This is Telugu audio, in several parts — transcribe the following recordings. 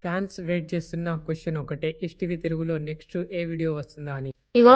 ఫ్యాన్స్ వెయిట్ చేస్తున్న క్వశ్చన్ ఒకటే. ఎస్టీవీ తెలుగులో నెక్స్ట్ ఏ వీడియో వస్తుందా అని. ఇగో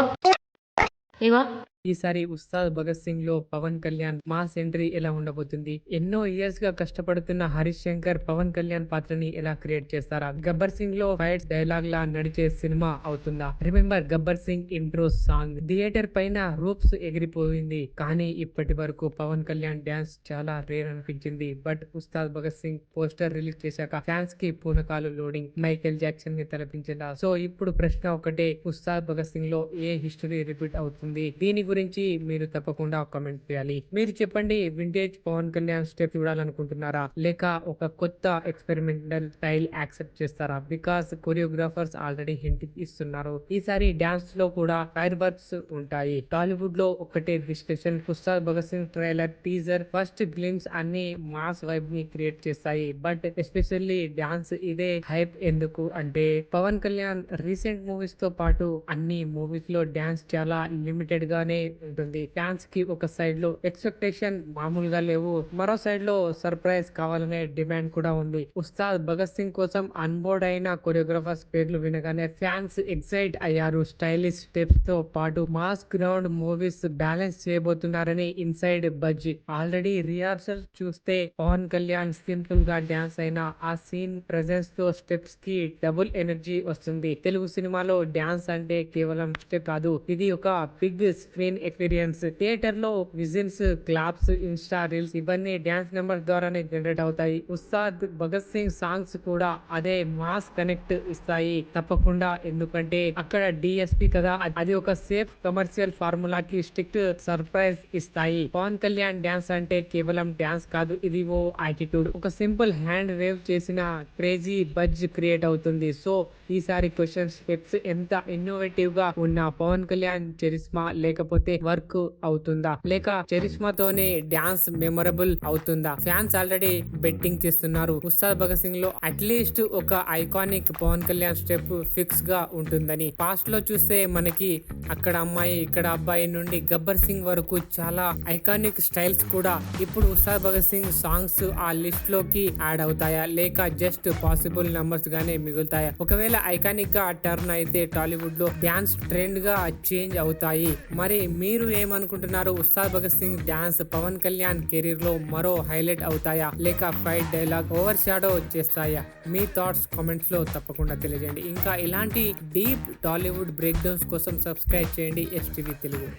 ఇగో ఈసారి ఉస్తాద్ భగత్ సింగ్ లో పవన్ కళ్యాణ్ మాస్ ఎంట్రీ ఎలా ఉండబోతుంది? ఎన్నో ఇయర్స్ గా కష్టపడుతున్న హరీష్ శంకర్ పవన్ కళ్యాణ్ పాత్రని ఎలా క్రియేట్ చేస్తారా? గబ్బర్ సింగ్ లో ఫైట్స్ డైలాగ్ లా నడిచే సినిమా అవుతుందా? Remember Gabbar Singh intro song theatre పైన రూప్స్ ఎగిరిపోయింది. కానీ ఇప్పటి వరకు పవన్ కళ్యాణ్ డాన్స్ చాలా రేర్ అనిపించింది. But Ustaad Bhagat Singh poster release చేశాక ఫ్యాన్స్ కి పూనకాలు లోడింగ్ మైకేల్ జాక్సన్ ని తలపించేలా. సో ఇప్పుడు ప్రశ్న ఒకటే, ఉస్తాద్ భగత్ సింగ్ లో ఏ హిస్టరీ రిపీట్ అవుతుంది? దీని గురించి మీరు తప్పకుండా కామెంట్ చేయాలి. మీరు చెప్పండి, వింటేజ్ పవన్ కళ్యాణ్ స్టెప్ చూడాలనుకుంటున్నారా, లేక ఒక కొత్త ఎక్స్పెరిమెంటల్ స్టైల్ యాక్సెప్ట్ చేస్తారా? బికాస్ కొరియోగ్రాఫర్స్ ఆల్రెడీ హింట్ ఇస్తున్నారు, ఈసారి డాన్స్ లో కూడా ఫైర్ వర్క్స్ ఉంటాయి. టాలీవుడ్ లో ఒకటే discussion, Ustaad Bhagat Singh trailer, teaser, first glimpse అన్ని మాస్ వైబ్ ని క్రియేట్ చేస్తాయి. బట్ ఎస్పెషల్లీ డాన్స్ ఇదే హైప్ ఎందుకు అంటే, పవన్ కళ్యాణ్ రీసెంట్ మూవీస్ తో పాటు అన్ని మూవీస్ లో డాన్స్ చాలా లిమిటెడ్ గానే ఉంటుంది. ఫ్యాన్స్ కి ఒక సైడ్ లో ఎక్స్పెక్టేషన్ మామూలుగా లేవు, మరో సైడ్ లో సర్ప్రైజ్ కావాలనే డిమాండ్ కూడా ఉంది. ఉస్తాద్ భగత్ సింగ్ కోసం అన్బోర్డ్ అయిన కొరియోగ్రాఫర్స్ పేర్లు వినగానే ఫ్యాన్స్ ఎక్సైట్ అయ్యారు. స్టైలిష్ స్టెప్స్ తో పాటు మాస్ గ్రౌండ్ మూవీస్ బ్యాలెన్స్ చేయబోతున్నారని ఇన్సైడ్ బజ్. ఆల్రెడీ రిహార్సల్ చూస్తే పవన్ కళ్యాణ్ సింపుల్ గా డాన్స్ అయినా ఆ సీన్ ప్రెజెన్స్ తో స్టెప్స్ కి డబుల్ ఎనర్జీ వస్తుంది. తెలుగు సినిమాలో డాన్స్ అంటే కేవలం స్టెప్ కాదు, ఇది ఒక బిగ్ స్క్రీన్ ఎక్స్పీరియన్స్. థియేటర్ లో విజిల్స్, క్లాప్స్, ఇన్స్టా రీల్స్ ఇవన్నీ డాన్స్ నెంబర్ ద్వారానే జనరేట్ అవుతాయి. ఉస్తాద్ భగత్ సింగ్ సాంగ్స్ కూడా అదే మాస్ కనెక్ట్ ఇస్తాయి తప్పకుండా. ఎందుకంటే అక్కడ డిఎస్పి కదా, అది ఒక సేఫ్ కమర్షియల్ ఫార్ములాకి స్ట్రిక్ట్ సర్ప్రైజ్ ఇస్తాయి. పవన్ కళ్యాణ్ డాన్స్ అంటే కేవలం డాన్స్ కాదు, ఇది ఓ యాటిట్యూడ్. ఒక సింపుల్ హ్యాండ్ వేవ్ చేసిన క్రేజీ బజ్ క్రియేట్ అవుతుంది. సో ఈసారి క్వశ్చన్, స్టెప్స్ ఎంత ఇన్నోవేటివ్ గా ఉన్న పవన్ కళ్యాణ్ చరిస్మా లేకపోతే వర్క్ అవుతుందా, లేక చరిస్మాతోనే డాన్స్ మెమరబుల్ అవుతుందా? ఫ్యాన్స్ ఆల్రెడీ బెట్టింగ్ చేస్తున్నారు. ఉస్తాద్ భగత్ సింగ్ లో అట్లీస్ట్ ఒక iconic Pawan Kalyan step fix గా ఉంటుందని. పాస్ట్ లో చూస్తే మనకి అక్కడ అమ్మాయి ఇక్కడ అబ్బాయి నుండి గబ్బర్ సింగ్ వరకు చాలా ఐకానిక్ స్టైల్స్ కూడా ఇప్పుడు ఉస్తాద్ భగత్ సింగ్ సాంగ్స్ ఆ లిస్ట్ లోకి యాడ్ అవుతాయా, లేక జస్ట్ పాసిబుల్ నంబర్స్ గానే మిగులుతాయా? ఒకవేళ ఐకానిక్ గా టర్న్ అయితే టాలీవుడ్ లో డాన్స్ ట్రెండ్ గా చేంజ్ అవుతాయి. మరి మీరు ఏమనుకుంటున్నారు? ఉస్తాద్ భగత్ సింగ్ డాన్స్ పవన్ కళ్యాణ్ కెరీర్ లో మరో హైలైట్ అవుతాయా, లేక ఫైట్ డైలాగ్ ఓవర్ షాడో చేస్తాయా? మీ థాట్స్ కామెంట్స్ లో తప్పకుండా తెలియజేయండి. ఇంకా ఇలాంటి డీప్ టాలీవుడ్ బ్రేక్ డౌన్స్ కోసం సబ్స్క్రైబ్ చేయండి ఎస్టీవీ తెలుగు.